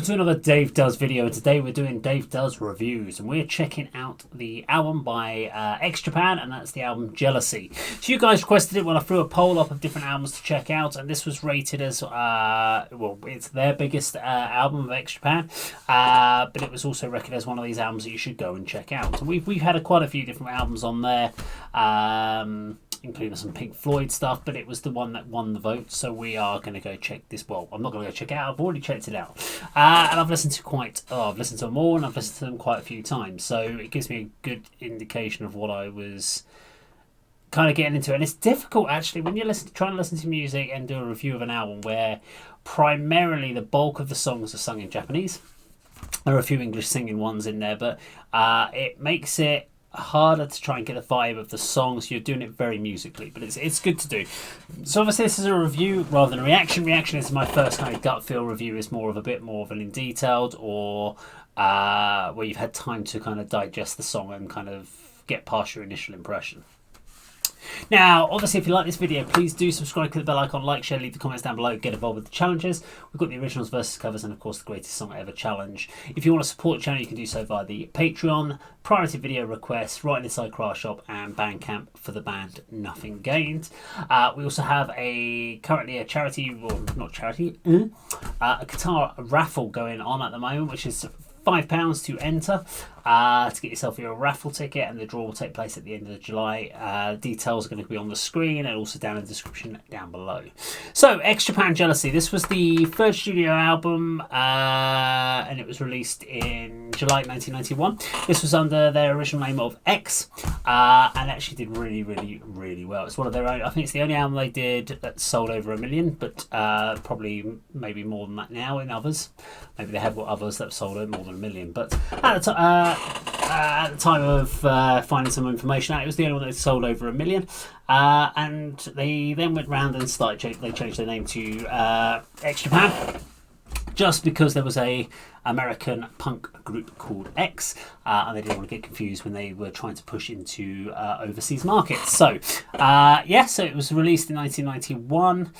welcome to another Dave Does video, and today we're doing Dave Does reviews, and we're checking out the album by X Japan, and that's the album Jealousy. So you guys requested it when I threw a poll up of different albums to check out, and this was rated as, well, it's their biggest album of X Japan, but it was also rated as one of these albums that you should go and check out. And we've had quite a few different albums on there, including some Pink Floyd stuff, but it was the one that won the vote, so we are going to go check this. Well, I'm not going to go check it out, I've already checked it out, and I've listened to them all, and I've listened to them quite a few times, so it gives me a good indication of what I was kind of getting into. And it's difficult actually when you're trying to listen to music and do a review of an album where primarily the bulk of the songs are sung in Japanese. There are a few English singing ones in there, but it makes it harder to try and get a vibe of the songs. You're doing it very musically, but it's good to do. So obviously this is a review rather than a reaction. Reaction is my first kind of gut feel. Review is more of a bit more of an in detailed, or where you've had time to kind of digest the song and kind of get past your initial impression. Now, obviously, if you like this video, please do subscribe, click the bell icon, like, share, leave the comments down below, get involved with the challenges. We've got the originals versus covers and, of course, the greatest song ever challenge. If you want to support the channel, you can do so via the Patreon, priority video requests, right inside Craft Shop, and Bandcamp for the band Nothing Gained. We also have currently a charity, well, not charity, a guitar raffle going on at the moment, which is £5 to enter to get yourself your raffle ticket, and the draw will take place at the end of July. Details are going to be on the screen and also down in the description down below. So, X Japan Jealousy. This was the third studio album, and it was released in July 1991. This was under their original name of X, and actually did really well. It's one of their own. I think it's the only album they did that sold over 1 million, but probably maybe more than that now in others. Maybe they have got others that have sold more than 1 million, but at the time of finding some information out, it was the only one that sold over 1 million, and they then went round and they changed their name to X Japan, just because there was a American punk group called X, and they didn't want to get confused when they were trying to push into overseas markets. So so it was released in 1991.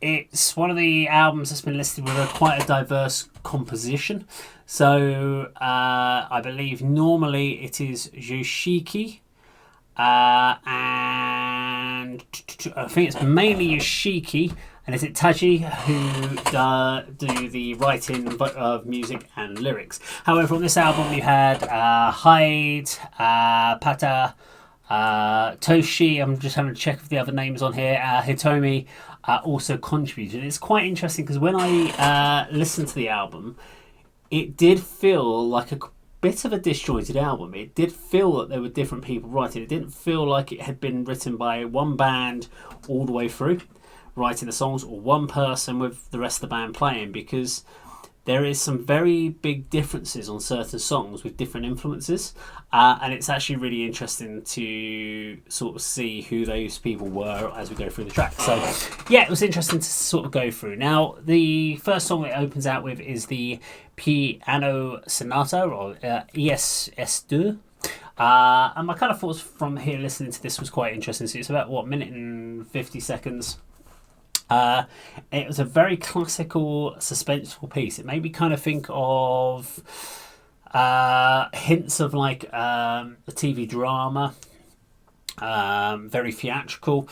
It's one of the albums that's been listed with quite a diverse composition. So I believe normally it is Yoshiki, and I think it's mainly Yoshiki, and is it Touchy who do the writing of music and lyrics. However, on this album you had Hyde, Pata, Touchy, I'm just having to check if the other names on here, Hitomi, also contributed. It's quite interesting because when I listened to the album, it did feel like a bit of a disjointed album. It did feel that there were different people writing. It didn't feel like it had been written by one band all the way through, writing the songs, or one person with the rest of the band playing, because there is some very big differences on certain songs with different influences, and it's actually really interesting to sort of see who those people were as we go through the track. So yeah, it was interesting to sort of go through. Now, the first song it opens out with is the Piano Sonata, or ES2. And my kind of thoughts from here listening to this was quite interesting. So it's about, what, 1minute and 50 seconds. It was a very classical, suspenseful piece. It made me kind of think of hints of like a TV drama, very theatrical.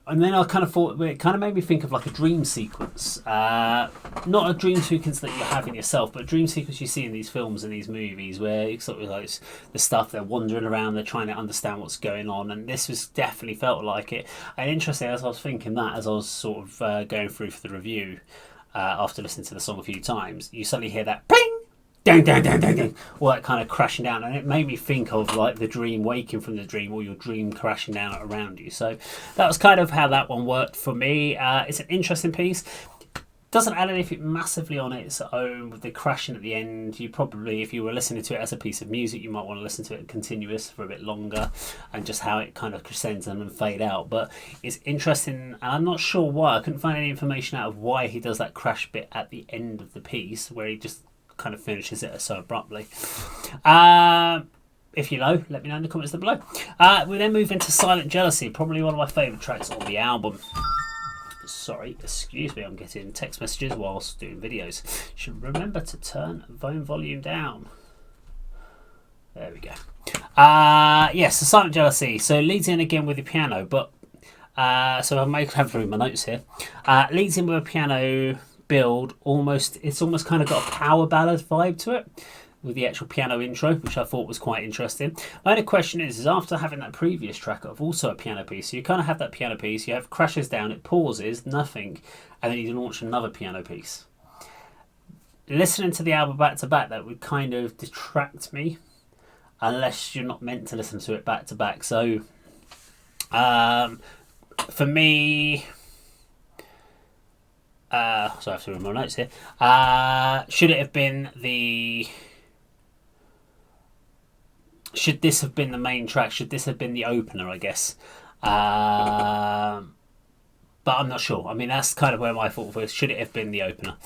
And then I kind of thought, it kind of made me think of like a dream sequence. Not a dream sequence that you're having yourself, but a dream sequence you see in these films and these movies where it's sort of like the stuff, they're wandering around, they're trying to understand what's going on. And this was definitely felt like it. And interesting, as I was thinking that, as I was sort of going through for the review, after listening to the song a few times, you suddenly hear that ping! Dang, dang, dang, dang, dang, all that kind of crashing down, and it made me think of like the dream, waking from the dream, or your dream crashing down around you. So that was kind of how that one worked for me. It's an interesting piece. Doesn't add anything massively on its own with the crashing at the end. You probably, if you were listening to it as a piece of music, you might want to listen to it continuous for a bit longer, and just how it kind of crescends and then fade out. But it's interesting, and I'm not sure why. I couldn't find any information out of why he does that crash bit at the end of the piece, where he just kind of finishes it so abruptly. If you know, let me know in the comments down below. We then move into Silent Jealousy, probably one of my favourite tracks on the album. Sorry, excuse me, I'm getting text messages whilst doing videos. Should remember to turn phone volume down. There we go. Yes, the Silent Jealousy. So it leads in again with the piano, but so I'm have through my notes here. Leads in with a piano build. It's almost kind of got a power ballad vibe to it, with the actual piano intro, which I thought was quite interesting. My only question is after having that previous track of also a piano piece, so you kind of have that piano piece, you have crashes down, it pauses, nothing, and then you launch another piano piece. Listening to the album back to back, that would kind of detract me, unless you're not meant to listen to it back to back. So, for me, so I have to read my notes here. Should it have been the? Should this have been the main track? Should this have been the opener, I guess? But I'm not sure. I mean, that's kind of where my thought was. Should it have been the opener?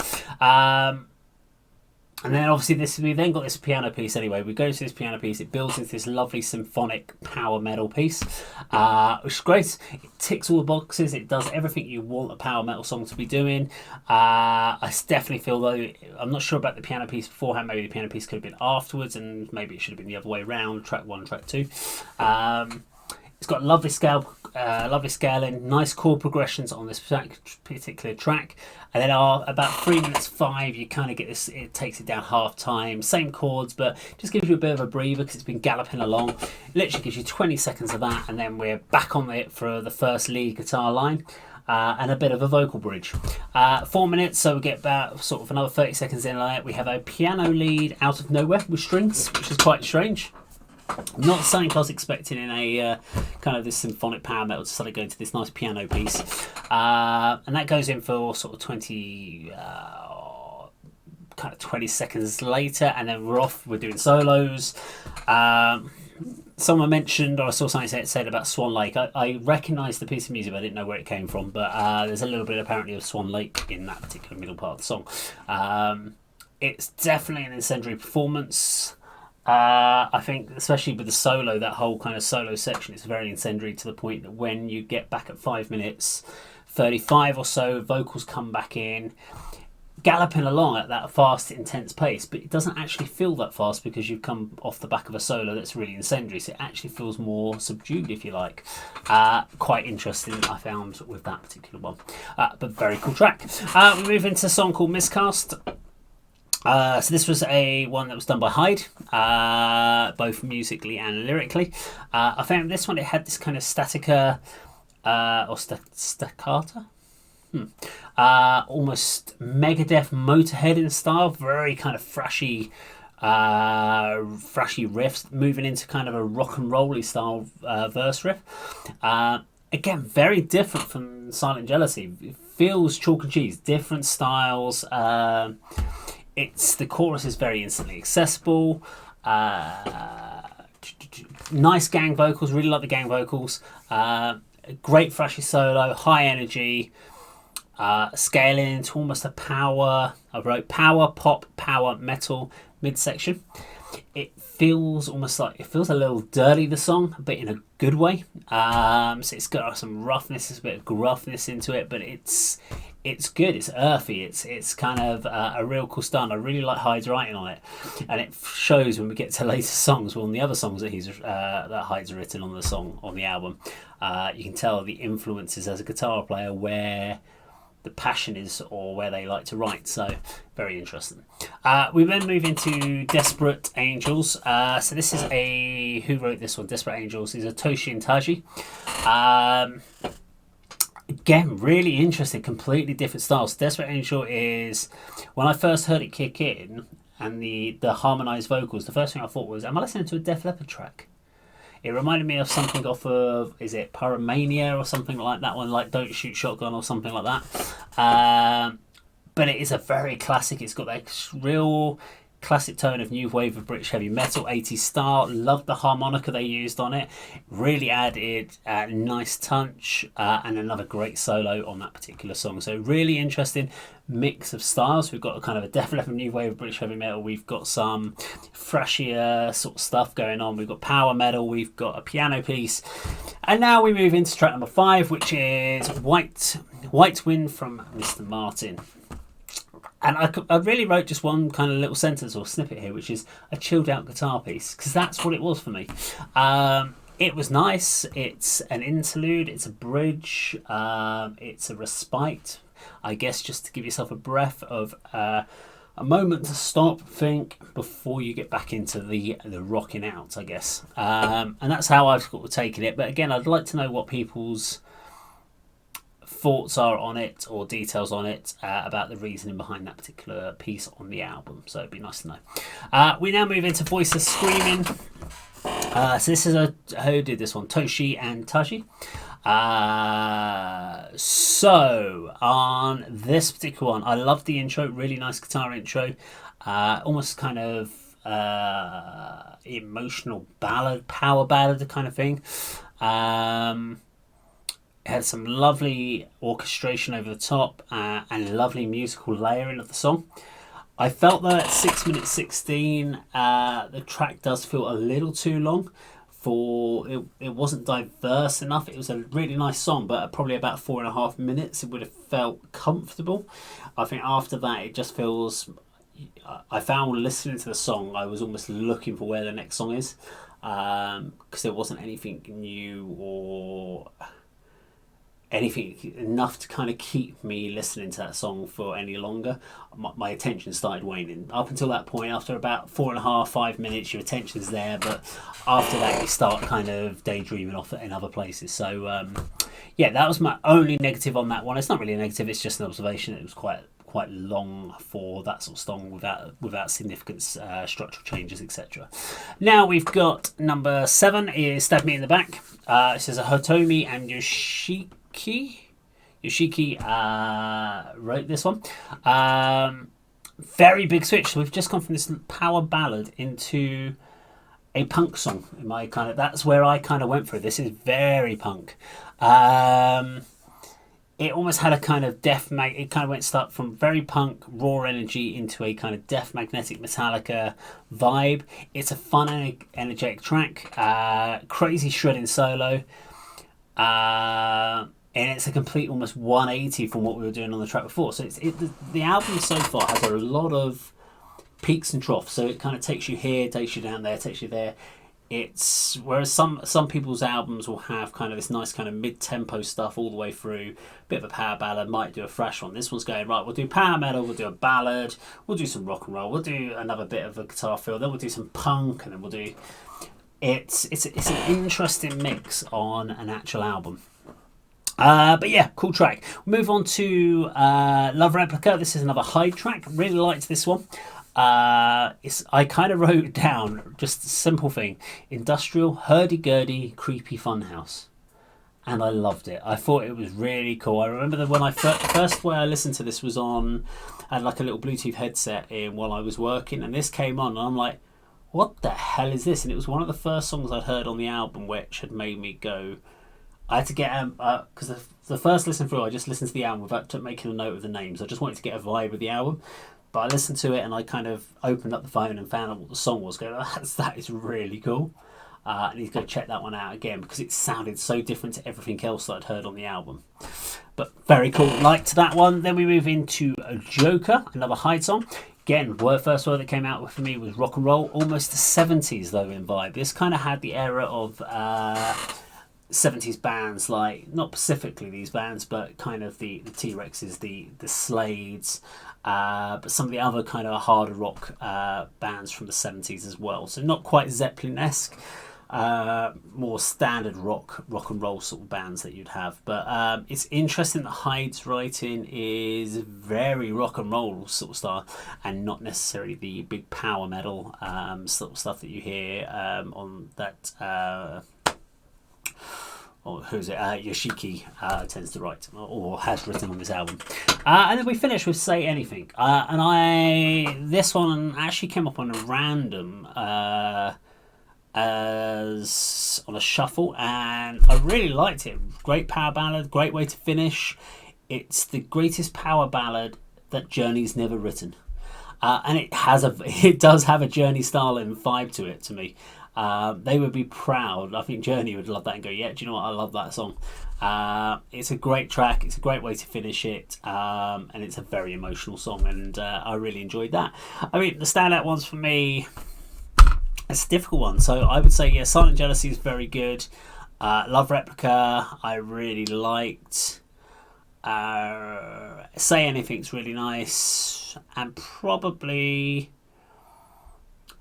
And then obviously we then got this piano piece anyway. We go to this piano piece. It builds into this lovely symphonic power metal piece, which is great. It ticks all the boxes. It does everything you want a power metal song to be doing. I definitely feel, though, I'm not sure about the piano piece beforehand. Maybe the piano piece could have been afterwards, and maybe it should have been the other way around, track 1, track 2. It's got lovely scaling, nice chord progressions on this particular track, and then about 3 minutes 5, you kind of get this. It takes it down half time, same chords, but just gives you a bit of a breather because it's been galloping along. It literally gives you 20 seconds of that, and then we're back on it for the first lead guitar line. And a bit of a vocal bridge. 4 minutes, so we get about sort of another 30 seconds in on it. We have a piano lead out of nowhere with strings, which is quite strange. Not something I was expecting in a kind of this symphonic power metal to suddenly go into this nice piano piece. And that goes in for sort of 20 seconds later, and then we're off. We're doing solos. Someone mentioned, or I saw something said about Swan Lake. I recognised the piece of music, but I didn't know where it came from. But there's a little bit apparently of Swan Lake in that particular middle part of the song. It's definitely an incendiary performance. I think, especially with the solo, that whole kind of solo section is very incendiary, to the point that when you get back at 5 minutes 35 or so, vocals come back in, galloping along at that fast, intense pace, but it doesn't actually feel that fast because you've come off the back of a solo that's really incendiary, so it actually feels more subdued, if you like. Quite interesting, I found, with that particular one. But very cool track. We move into a song called Miscast. So this was one that was done by Hyde, both musically and lyrically. I found this one, it had this kind of statica, or staccata? Almost Megadeth Motorhead in style, very kind of thrashy riffs, moving into kind of a rock and roll-y style verse riff. Again, very different from Silent Jealousy. It feels chalk and cheese, different styles. The chorus is very instantly accessible. Nice gang vocals, really like the gang vocals. Great thrashy solo, high energy, scaling into almost a power. I wrote power pop, power metal midsection. It feels a little dirty, the song, but in a good way. So it's got some roughness, there's a bit of gruffness into it, but it's good. It's earthy. It's kind of a real cool start. I really like Hyde's writing on it, and it shows when we get to later songs. Well, on the other songs that that Hyde's written on the album, you can tell the influences as a guitar player, where the passion is, or where they like to write. So very interesting. We then move into Desperate Angels. So this is who wrote this one? Desperate Angels is a Touchy and Touchy. Again, really interesting, completely different styles. Desperate Angel is, when I first heard it kick in and the harmonised vocals, the first thing I thought was, am I listening to a Def Leppard track? It reminded me of something off of, is it Pyromania or something like that one, like Don't Shoot Shotgun or something like that. But it is a very classic. It's got that real classic tone of new wave of British heavy metal, 80s style. Loved the harmonica they used on it. Really added a nice touch and another great solo on that particular song. So really interesting mix of styles. We've got a kind of a Def Leppard new wave of British heavy metal. We've got some thrashier sort of stuff going on. We've got power metal. We've got a piano piece. And now we move into track number 5, which is White Wind from Mr. Martin. And I really wrote just one kind of little sentence or snippet here, which is a chilled out guitar piece, because that's what it was for me. It was nice. It's an interlude. It's a bridge. It's a respite, I guess, just to give yourself a breath of a moment to stop, think, before you get back into the rocking out, I guess. And that's how I've sort of taken it. But again, I'd like to know what people's thoughts are on it or details on it about the reasoning behind that particular piece on the album. So it'd be nice to know. We now move into Voices Screaming. So this is who did this one? Touchy and Touchy. So on this particular one, I loved the intro. Really nice guitar intro. Almost kind of emotional ballad, power ballad kind of thing. It had some lovely orchestration over the top and lovely musical layering of the song. I felt that at 6 minutes 16, the track does feel a little too long. It wasn't diverse enough. It was a really nice song, but at probably about 4.5 minutes, it would have felt comfortable. I think after that, it just feels. I found listening to the song, I was almost looking for where the next song is, because there wasn't anything new or anything enough to kind of keep me listening to that song for any longer. My attention started waning. Up until that point, after about 4.5-5 minutes, your attention's there, but after that you start kind of daydreaming off in other places. So yeah, that was my only negative on that one. It's not really a negative, it's just an observation. It was quite long for that sort of song without significant structural changes, etc. Now we've got number 7 is Stab Me in the Back. It says a Hitomi and Yoshiki wrote this one. Very big switch. So we've just gone from this power ballad into a punk song. That's where I kind of went for it. This is very punk. It almost had a kind of it kind of went start from very punk raw energy into a kind of Death Magnetic Metallica vibe. It's a fun and energetic track. Crazy shredding solo. And it's a complete almost 180 from what we were doing on the track before. So the album so far has a lot of peaks and troughs. So it kind of takes you here, takes you down there, takes you there. Whereas some people's albums will have kind of this nice kind of mid-tempo stuff all the way through, bit of a power ballad, might do a thrash one. This one's going, right, we'll do power metal, we'll do a ballad, we'll do some rock and roll, we'll do another bit of a guitar feel, then we'll do some punk, and then we'll do... It's an interesting mix on an actual album. But yeah, cool track. Move on to Love Replica. This is another Hyde track. Really liked this one. I kind of wrote down just a simple thing: industrial, hurdy-gurdy, creepy funhouse, and I loved it. I thought it was really cool. I remember that when I first way I listened to this was I had like a little Bluetooth headset in while I was working, and this came on, and I'm like, what the hell is this? And it was one of the first songs I'd heard on the album which had made me go. I had to get because the first listen through, I just listened to the album without making a note of the names. I just wanted to get a vibe of the album. But I listened to it and I kind of opened up the phone and found out what the song was. Going, that is really cool. I need to go check that one out again because it sounded so different to everything else that I'd heard on the album. But very cool. Liked that one. Then we move into Joker, another Hyde song. Again, first word that came out for me was rock and roll. Almost the 70s though in vibe. This kind of had the era of 70s bands, like not specifically these bands, but kind of the T-Rexes, the Slades, but some of the other kind of harder rock bands from the 70s as well. So not quite Zeppelin-esque, more standard rock and roll sort of bands that you'd have. But it's interesting that Hyde's writing is very rock and roll sort of style and not necessarily the big power metal sort of stuff that you hear on that or who's it? Yoshiki tends to write or has written on this album. And then we finish with Say Anything. This one actually came up on a random as on a shuffle, and I really liked it. Great power ballad, great way to finish. It's the greatest power ballad that Journey's never written. And it does have a Journey style and vibe to it to me. They would be proud. I think Journey would love that and go, yeah, do you know what? I love that song. It's a great track. It's a great way to finish it. And it's a very emotional song. And I really enjoyed that. I mean, the standout ones for me, it's a difficult one. So I would say, yeah, Silent Jealousy is very good. Love Replica, I really liked. Say Anything's really nice. And probably...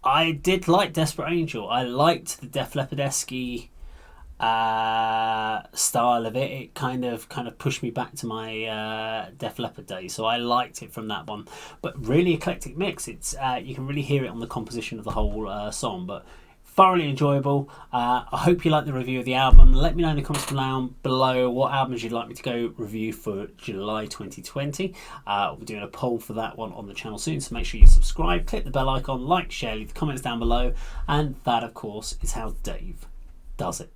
I did like Desperate Angel. I liked the Def Leppard-esque style of it. It kind of pushed me back to my Def Leppard days, so I liked it from that one. But really eclectic mix. It's you can really hear it on the composition of the whole song, but thoroughly enjoyable. I hope you like the review of the album. Let me know in the comments below what albums you'd like me to go review for July 2020. We'll be doing a poll for that one on the channel soon, so make sure you subscribe, click the bell icon, like, share, leave the comments down below, and that, of course, is how Dave does it.